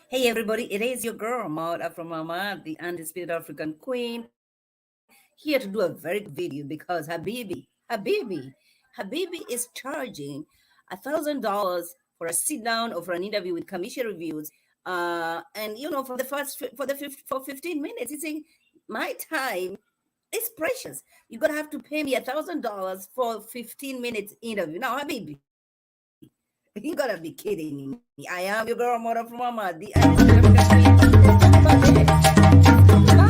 Hey everybody, it is your girl Maud from Mama, the undisputed African queen, here to do a very quick video because Habibi is charging $1,000 for a sit down or for an interview with Kamisha Reviews. And for the first for 15 minutes, he's saying my time is precious. You're gonna have to pay me $1,000 for 15 minutes interview. Now, Habibi, you gotta be kidding me. I am your girl, Mother from Mama, the undisputed African queen. Let's talk about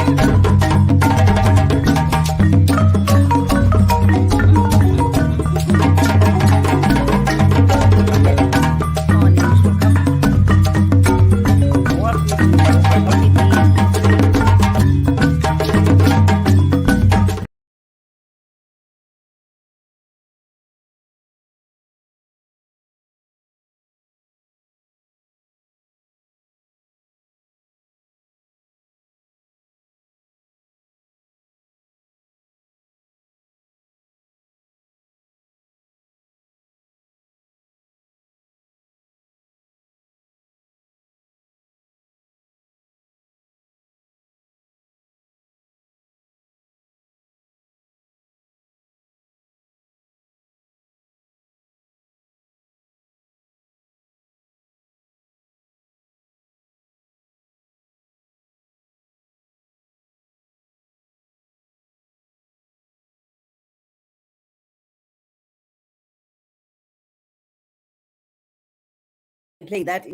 playing that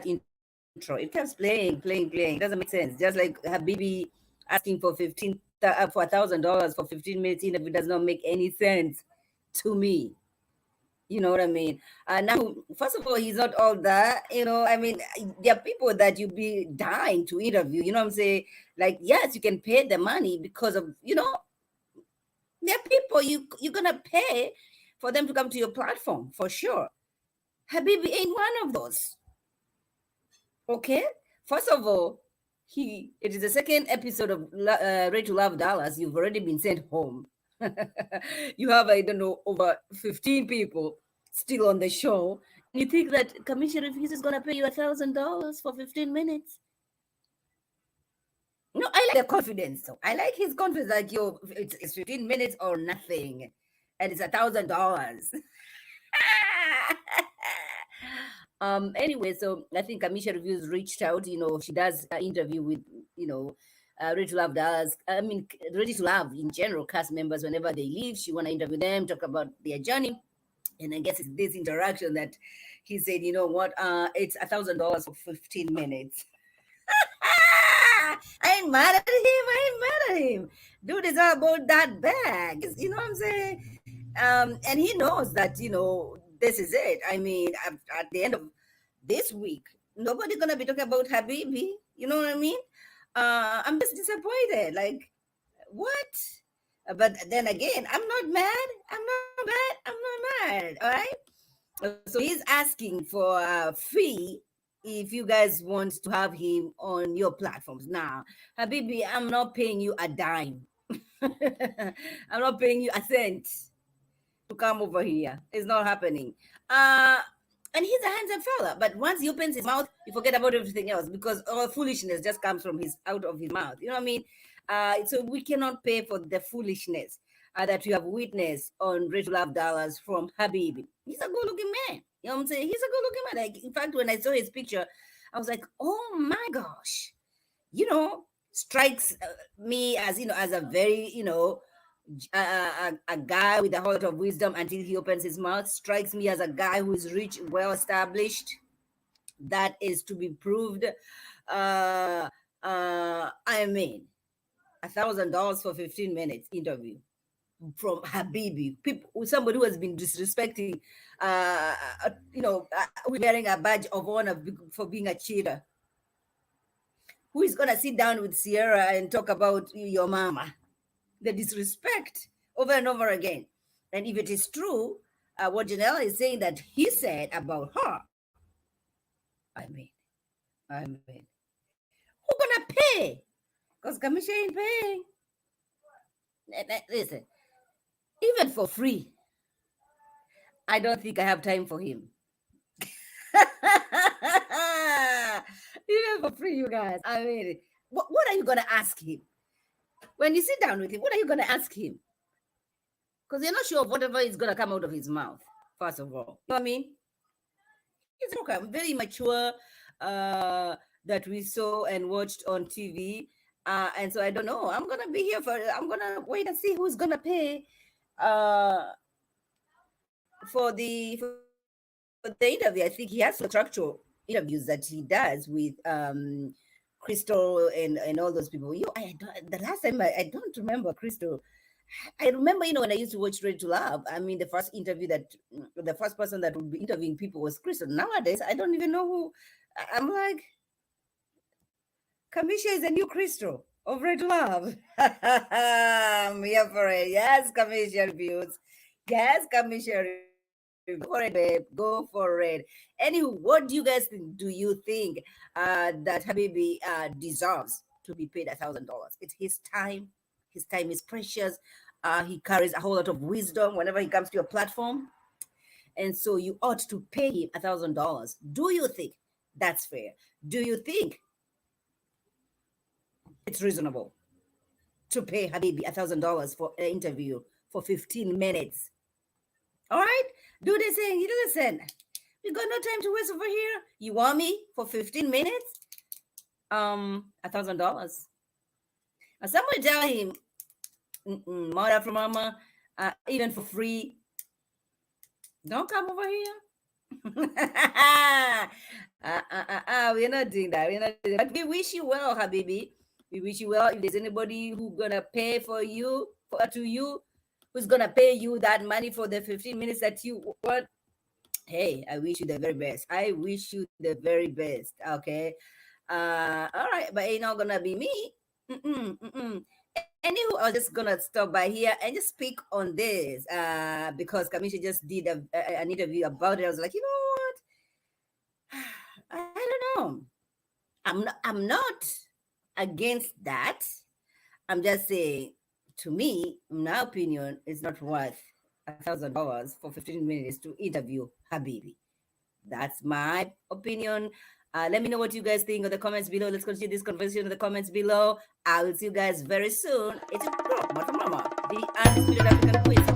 intro. It keeps playing. It doesn't make sense. Just like Habibi asking for for $1,000 for 15 minutes interview does not make any sense to me. You know what I mean? Now, first of all, he's not all that. I mean, there are people that you be dying to interview. You know what I'm saying? Like, yes, you can pay the money because of there are people you're gonna pay for them to come to your platform for sure. Habibi ain't one of those. Okay, first of all, it is the second episode of Ready to Love Dallas. You've already been sent home. You have, I don't know, over 15 people still on the show. You think that Commissioner Refuse is gonna pay you $1,000 for 15 minutes? No, I like the confidence. So I like his confidence. Like, it's 15 minutes or nothing, and it's $1,000. Anyway, so I think Kamisha Reviews reached out. She does interview with you know Ready to Love Dallas. I mean, Ready to Love in general cast members. Whenever they leave, she wanna interview them, talk about their journey. And I guess it's this interaction that he said, you know what, it's $1,000 for 15 minutes. I ain't mad at him. I ain't mad at him. Dude is all about that bag. You know what I'm saying? And he knows that, this is it. I mean, at the end of this week, nobody gonna be talking about Habibi. You know what I mean? I'm just disappointed. Like, what? But then again, I'm not mad. I'm not mad. I'm not mad. All right. So he's asking for a fee if you guys want to have him on your platforms. Now, Habibi, I'm not paying you a dime. I'm not paying you a cent to come over here. It's not happening. Uh, and he's a handsome fella, but once he opens his mouth, you forget about everything else because all foolishness just comes from his out of his mouth. You know what I mean? So we cannot pay for the foolishness that we have witnessed on Rich Love Dollars from Habibi. He's a good-looking man. You know what I'm saying? He's a good-looking man. Like, in fact, when I saw his picture, I was like, oh my gosh, strikes me as as a very a guy with a whole lot of wisdom until he opens his mouth. Strikes me as a guy who is rich, well established. That is to be proved. I mean, $1,000 for 15 minutes interview from Habibi, people, somebody who has been disrespecting, wearing a badge of honor for being a cheater. Who is gonna sit down with Sierra and talk about your mama? The disrespect over and over again. And if it is true, what Janelle is saying that he said about her, I mean, who gonna pay? Because Kamisha ain't paying. Listen, even for free, I don't think I have time for him. You for free, you guys. I mean, what are you gonna ask him when you sit down with him? What are you gonna ask him? Because you're not sure of whatever is gonna come out of his mouth. First of all, you know what I mean? He's okay, very mature. That we saw and watched on TV. And so I don't know. I'm gonna be here for. I'm gonna wait and see who's gonna pay for the interview. I think he has structural interviews that he does with Crystal and all those people. The last time I don't remember Crystal. I remember, when I used to watch Ready to Love. I mean, the first person that would be interviewing people was Crystal. Nowadays, I don't even know who. I'm like, Kamisha is a new Crystal of Red Love. I'm here for it. Yes, Kamisha reviews. Yes, Kamisha reviews. Go for it, babe. Go for it. Anywho, what do you guys think? Do you think that Habibi deserves to be paid $1,000? It's his time. His time is precious. He carries a whole lot of wisdom whenever he comes to your platform. And so you ought to pay him $1,000. Do you think that's fair? Do you think it's reasonable to pay Habibi $1,000 for an interview for 15 minutes? All right? Do this thing. Listen, we got no time to waste over here. You want me for 15 minutes? $1,000. And somebody tell him, mother from mama, even for free, don't come over here. We're not doing that. We're not doing that. But we wish you well, Habibi. We wish you well. If there's anybody who's gonna pay for you, who's gonna pay you that money for the 15 minutes that you want, hey, I wish you the very best. I wish you the very best. Okay. All right, but it's not gonna be me. Anywho, I was just gonna stop by here and just speak on this because Kamisha just did an interview about it. I was like, you know what? I don't know. I'm not against that. I'm just saying, to me, in my opinion, it's not worth $1,000 for 15 minutes to interview Habibi. That's my opinion. Let me know what you guys think in the comments below. Let's continue this conversation in the comments below. I will see you guys very soon. It's your girl, Mama, the undisputed African queen.